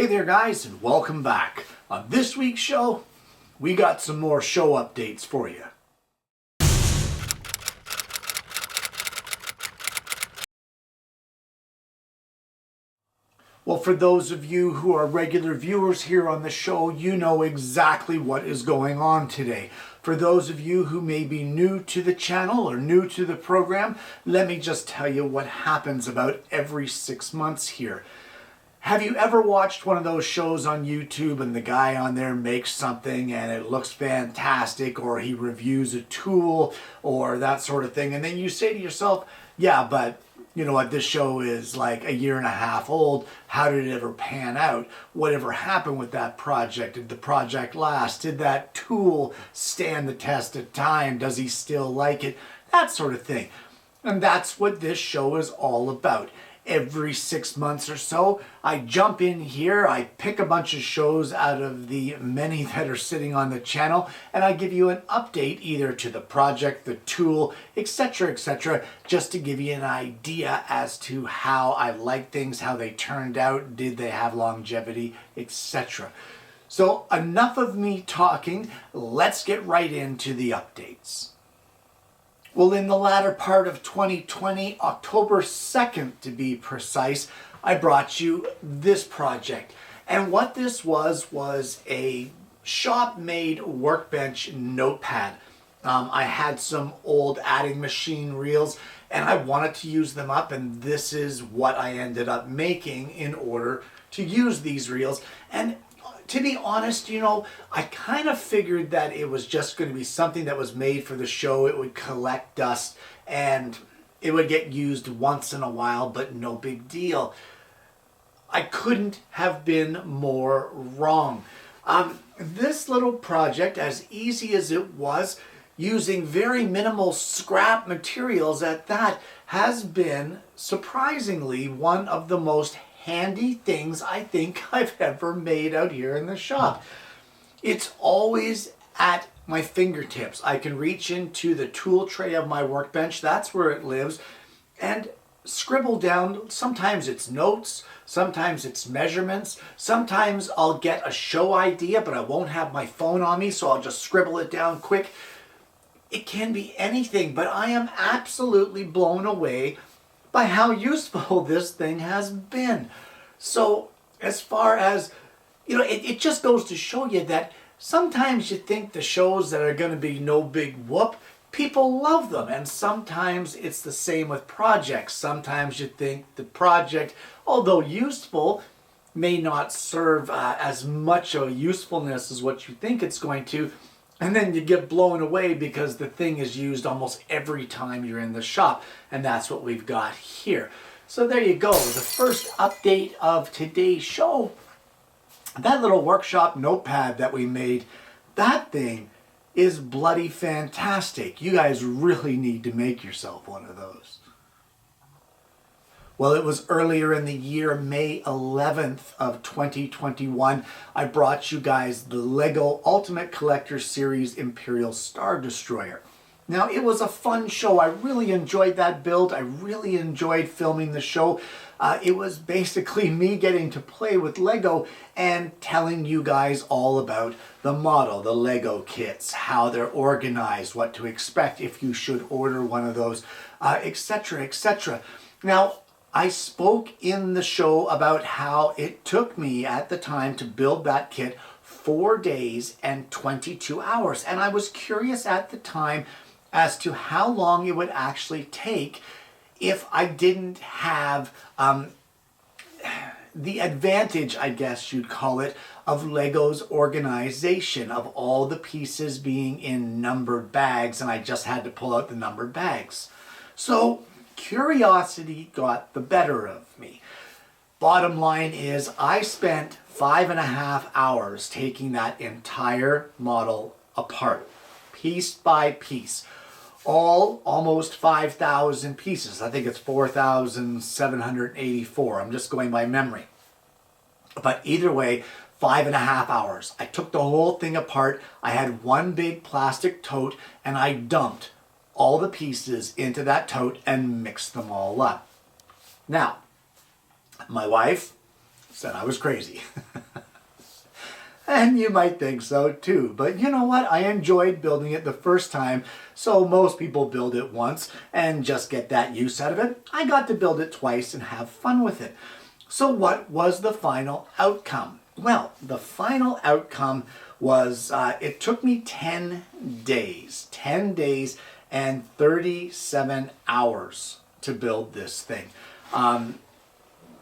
Hey there guys, and welcome back. On this week's show, we got some more show updates for you. Well, for those of you who are regular viewers here on the show, you know exactly what is going on today. For those of you who may be new to the channel or new to the program, let me just tell you what happens about every 6 months here. Have you ever watched one of those shows on YouTube and the guy on there makes something and it looks fantastic, or he reviews a tool or that sort of thing, and then you say to yourself, yeah, but you know what, this show is like 1.5 years old. How did it ever pan out? Whatever happened with that project? Did the project last? Did that tool stand the test of time? Does he still like it? That sort of thing. And that's what this show is all about. Every 6 months or so, I jump in here, I pick a bunch of shows out of the many that are sitting on the channel, and I give you an update either to the project, the tool, etc., just to give you an idea as to how I like things, how they turned out, did they have longevity, etc. So enough of me talking, let's get right into the updates. Well, in the latter part of 2020, October 2nd to be precise, I brought you this project. And what this was a shop-made workbench notepad. I had some old adding machine reels and I wanted to use them up, and this is what I ended up making in order to use these reels. And to be honest, you know, I kind of figured that it was just going to be something that was made for the show. It would collect dust and it would get used once in a while, but no big deal. I couldn't have been more wrong. This little project, as easy as it was, using very minimal scrap materials at that, has been surprisingly one of the most handy things I think I've ever made out here in the shop. It's always at my fingertips. I can reach into the tool tray of my workbench, that's where it lives, and scribble down. Sometimes it's notes, sometimes it's measurements, sometimes I'll get a show idea but I won't have my phone on me, so I'll just scribble it down quick. It can be anything, but I am absolutely blown away by how useful this thing has been. So as far as, you know, it just goes to show you that sometimes you think the shows that are going to be no big whoop, people love them. And sometimes it's the same with projects. Sometimes you think the project, although useful, may not serve as much of a usefulness as what you think it's going to. And then you get blown away because the thing is used almost every time you're in the shop. And that's what we've got here. So there you go. The first update of today's show. That little workshop notepad that we made, that thing is bloody fantastic. You guys really need to make yourself one of those. Well, it was earlier in the year, May 11th of 2021, I brought you guys the LEGO Ultimate Collector Series Imperial Star Destroyer. Now, it was a fun show. I really enjoyed that build. I really enjoyed filming the show. It was basically me getting to play with LEGO and telling you guys all about the model, the LEGO kits, how they're organized, what to expect if you should order one of those, etc., etc. Now, I spoke in the show about how it took me at the time to build that kit 4 days and 22 hours. And I was curious at the time as to how long it would actually take if I didn't have the advantage, I guess you'd call it, of LEGO's organization, of all the pieces being in numbered bags, and I just had to pull out the numbered bags. So curiosity got the better of me. Bottom line is I spent 5.5 hours taking that entire model apart, piece by piece. Almost 5,000 pieces. I think it's 4,784. I'm just going by memory. But either way, 5.5 hours. I took the whole thing apart. I had one big plastic tote and I dumped all the pieces into that tote and mixed them all up. Now, my wife said I was crazy. And you might think so too, but you know what? I enjoyed building it the first time, so most people build it once and just get that use out of it. I got to build it twice and have fun with it. So what was the final outcome? Well, the final outcome was, it took me 10 days and 37 hours to build this thing.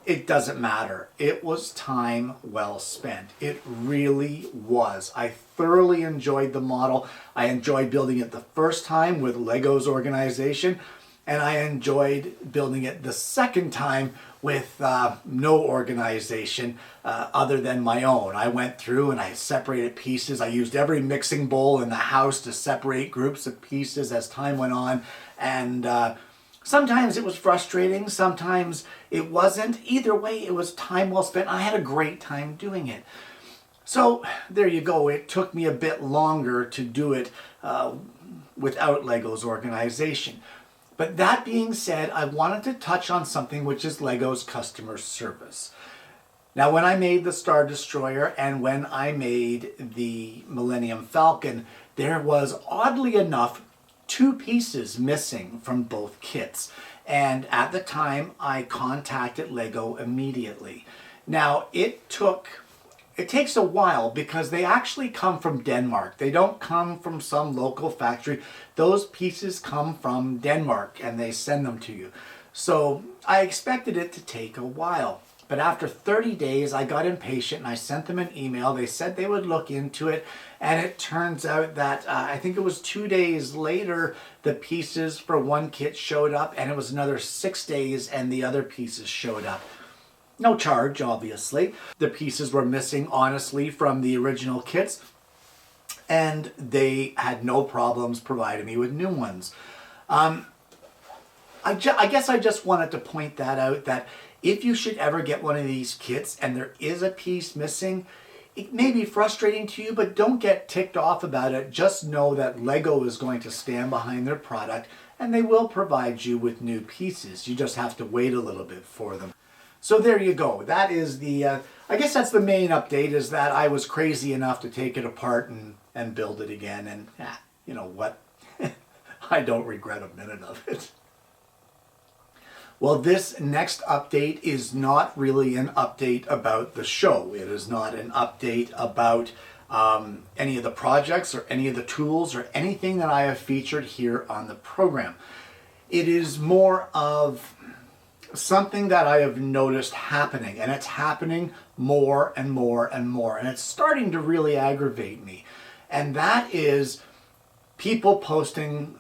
It doesn't matter. It was time well spent. It really was. I thoroughly enjoyed the model. I enjoyed building it the first time with Lego's organization, and I enjoyed building it the second time with no organization other than my own. I went through and I separated pieces. I used every mixing bowl in the house to separate groups of pieces as time went on, and sometimes it was frustrating, sometimes it wasn't. Either way, it was time well spent. I had a great time doing it. So there you go. It took me a bit longer to do it without Lego's organization. But that being said, I wanted to touch on something which is Lego's customer service. Now, when I made the Star Destroyer and when I made the Millennium Falcon, there was, oddly enough, 2 pieces missing from both kits. And at the time, I contacted Lego immediately. Now, it takes a while because they actually come from Denmark. They don't come from some local factory. Those pieces come from Denmark and they send them to you. So I expected it to take a while. But after 30 days, I got impatient and I sent them an email. They said they would look into it. And it turns out that I think it was 2 days later, the pieces for one kit showed up, and it was another 6 days and the other pieces showed up. No charge, obviously. The pieces were missing, honestly, from the original kits, and they had no problems providing me with new ones. I guess I just wanted to point that out, that if you should ever get one of these kits and there is a piece missing, it may be frustrating to you, but don't get ticked off about it. Just know that Lego is going to stand behind their product and they will provide you with new pieces. You just have to wait a little bit for them. So there you go. That is the, I guess that's the main update, is that I was crazy enough to take it apart and build it again. And you know what? I don't regret a minute of it. Well, this next update is not really an update about the show. It is not an update about any of the projects or any of the tools or anything that I have featured here on the program. It is more of something that I have noticed happening, and it's happening more and more and more, and it's starting to really aggravate me. And that is people posting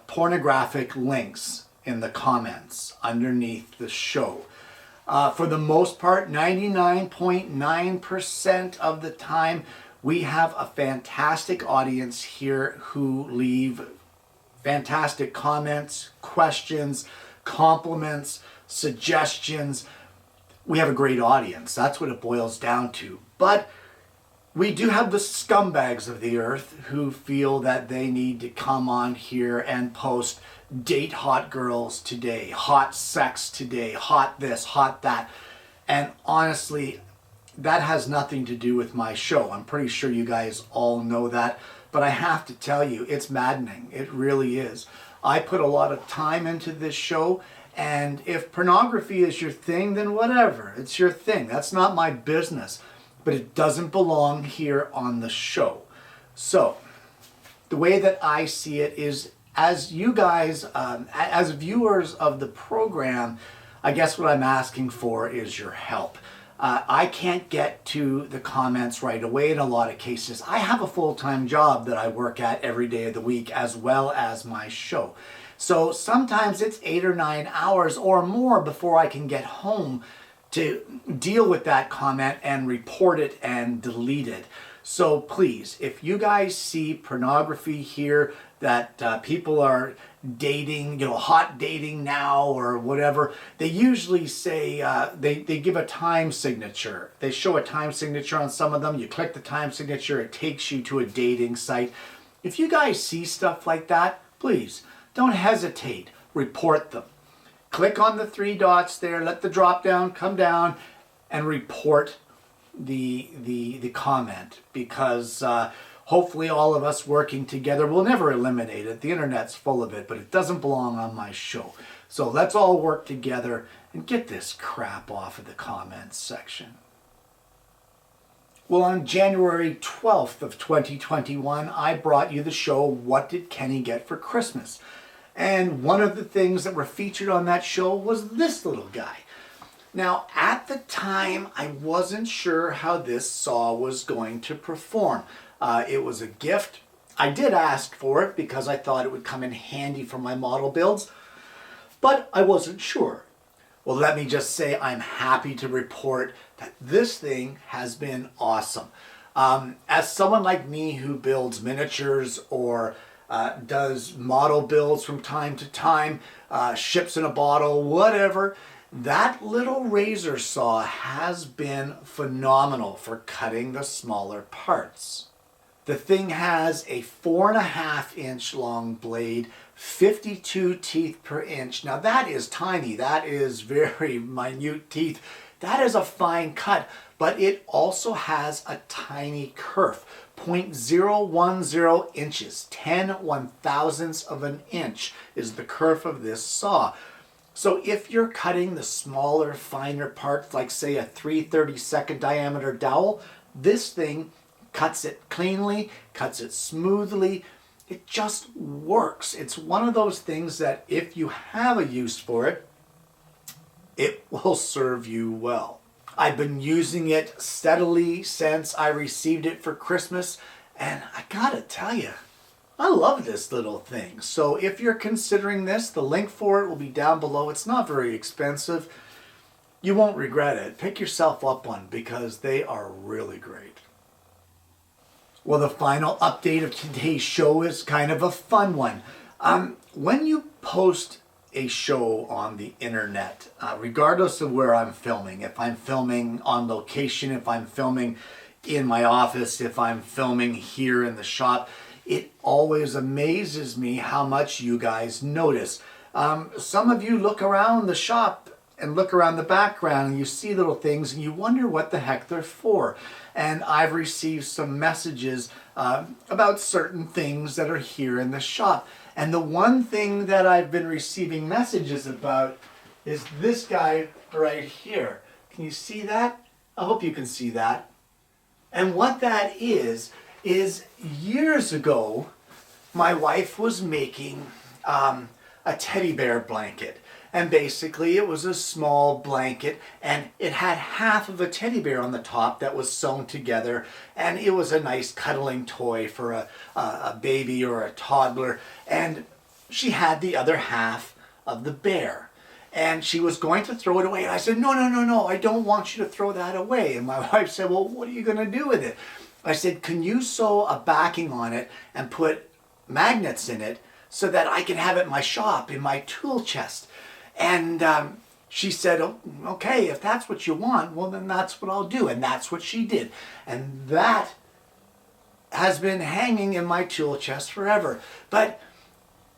pornographic links in the comments underneath the show. For the most part, 99.9% of the time, we have a fantastic audience here who leave fantastic comments, questions, compliments, suggestions. We have a great audience. That's what it boils down to. But we do have the scumbags of the earth who feel that they need to come on here and post date hot girls today, hot sex today, hot this, hot that. And honestly, that has nothing to do with my show. I'm pretty sure you guys all know that. But I have to tell you, it's maddening. It really is. I put a lot of time into this show, and if pornography is your thing, then whatever. It's your thing. That's not my business. But it doesn't belong here on the show. So, the way that I see it is, as you guys, as viewers of the program, I guess what I'm asking for is your help. I can't get to the comments right away in a lot of cases. I have a full-time job that I work at every day of the week, as well as my show. So sometimes it's 8 or 9 hours or more before I can get home to deal with that comment and report it and delete it. So please, if you guys see pornography here, that people are dating, you know, hot dating now or whatever, they usually say, they give a time signature. They show a time signature on some of them. You click the time signature, it takes you to a dating site. If you guys see stuff like that, please don't hesitate, report them. Click on the 3 dots there, let the drop down come down, and report the comment, because hopefully all of us working together will never eliminate it. The internet's full of it, but it doesn't belong on my show. So let's all work together and get this crap off of the comments section. Well, on January 12th of 2021, I brought you the show, What Did Kenny Get for Christmas? And one of the things that were featured on that show was this little guy. Now, at the time, I wasn't sure how this saw was going to perform. It was a gift. I did ask for it because I thought it would come in handy for my model builds, but I wasn't sure. Well, let me just say I'm happy to report that this thing has been awesome. As someone like me who builds miniatures or does model builds from time to time, ships in a bottle, whatever, that little razor saw has been phenomenal for cutting the smaller parts. The thing has a 4.5-inch long blade, 52 teeth per inch. Now that is tiny, that is very minute teeth. That is a fine cut, but it also has a tiny kerf, 0.010 inches, 10/1000ths of an inch is the kerf of this saw. So if you're cutting the smaller, finer parts, like say a 3/32 diameter dowel, this thing cuts it cleanly, cuts it smoothly. It just works. It's one of those things that if you have a use for it, it will serve you well. I've been using it steadily since I received it for Christmas, and I gotta tell you, I love this little thing. So if you're considering this, the link for it will be down below. It's not very expensive. You won't regret it. Pick yourself up one because they are really great. Well, the final update of today's show is kind of a fun one. When you post a show on the internet, regardless of where I'm filming, if I'm filming on location, if I'm filming in my office, if I'm filming here in the shop, it always amazes me how much you guys notice. Some of you look around the shop and look around the background and you see little things and you wonder what the heck they're for. And I've received some messages about certain things that are here in the shop. And the one thing that I've been receiving messages about is this guy right here. Can you see that? I hope you can see that. And what that is years ago, my wife was making a teddy bear blanket. And basically it was a small blanket and it had half of a teddy bear on the top that was sewn together, and it was a nice cuddling toy for a baby or a toddler, and she had the other half of the bear. And she was going to throw it away. And I said, no, I don't want you to throw that away. And my wife said, well, what are you going to do with it? I said, can you sew a backing on it and put magnets in it so that I can have it in my shop, in my tool chest? And she said, oh, okay, if that's what you want, well, then that's what I'll do. And that's what she did. And that has been hanging in my tool chest forever. But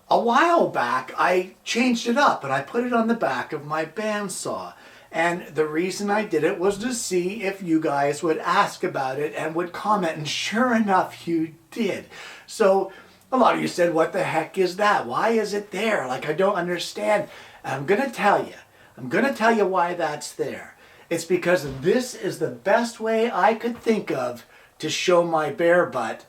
a while back, I changed it up and I put it on the back of my bandsaw. And the reason I did it was to see if you guys would ask about it and would comment. And sure enough, you did. So a lot of you said, what the heck is that? Why is it there? Like, I don't understand. I'm going to tell you. I'm going to tell you why that's there. It's because this is the best way I could think of to show my bear butt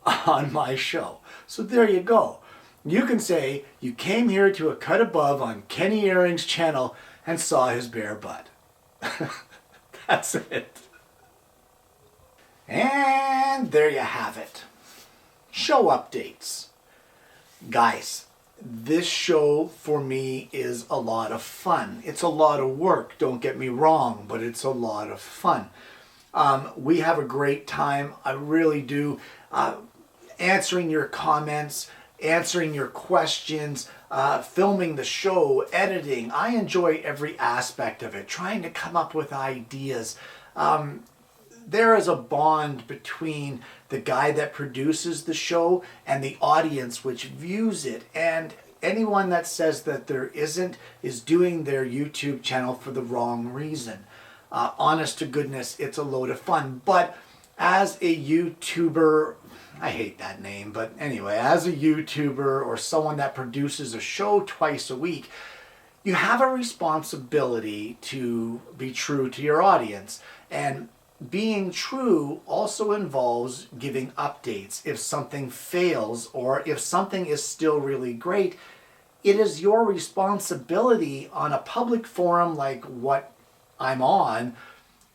on my show. So there you go. You can say you came here to Acutabove on Kenny Ehring's channel and saw his bare butt. That's it. And there you have it. Show updates. Guys, this show for me is a lot of fun. It's a lot of work, don't get me wrong, but it's a lot of fun. We have a great time, I really do, answering your comments, answering your questions, filming the show, editing. I enjoy every aspect of it, trying to come up with ideas. There is a bond between the guy that produces the show and the audience which views it. And anyone that says that there isn't is doing their YouTube channel for the wrong reason. Honest to goodness, it's a load of fun. But as a YouTuber, I hate that name, but anyway, as a YouTuber or someone that produces a show twice a week, you have a responsibility to be true to your audience. And being true also involves giving updates. If something fails or if something is still really great, it is your responsibility on a public forum like what I'm on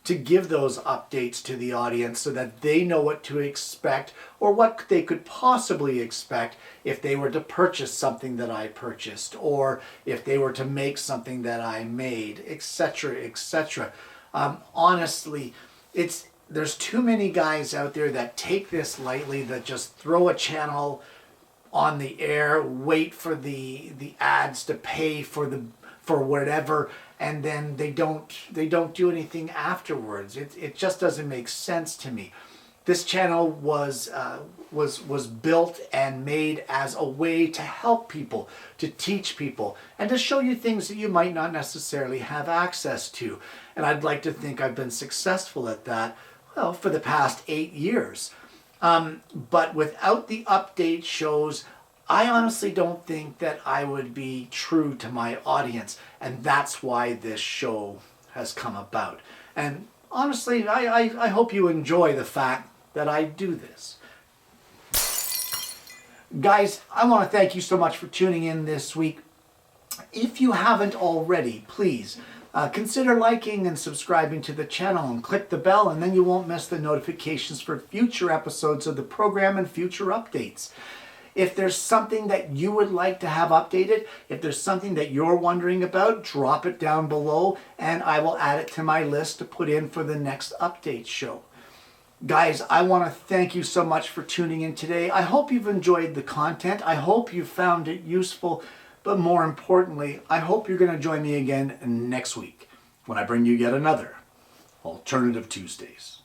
to give those updates to the audience so that they know what to expect or what they could possibly expect if they were to purchase something that I purchased or if they were to make something that I made, etc., etc. Honestly, there's too many guys out there that take this lightly, that just throw a channel on the air, wait for the ads to pay for whatever, and then they don't do anything afterwards. It just doesn't make sense to me. This channel was built and made as a way to help people, to teach people, and to show you things that you might not necessarily have access to. And I'd like to think I've been successful at that, well, for the past 8 years. But without the update shows, I honestly don't think that I would be true to my audience, and that's why this show has come about. And honestly, I hope you enjoy the fact that I do this. Guys, I want to thank you so much for tuning in this week. If you haven't already, please consider liking and subscribing to the channel and click the bell, and then you won't miss the notifications for future episodes of the program and future updates. If there's something that you would like to have updated, if there's something that you're wondering about, drop it down below and I will add it to my list to put in for the next update show. Guys, I want to thank you so much for tuning in today. I hope you've enjoyed the content. I hope you found it useful. But more importantly, I hope you're going to join me again next week when I bring you yet another Alternative Tuesdays.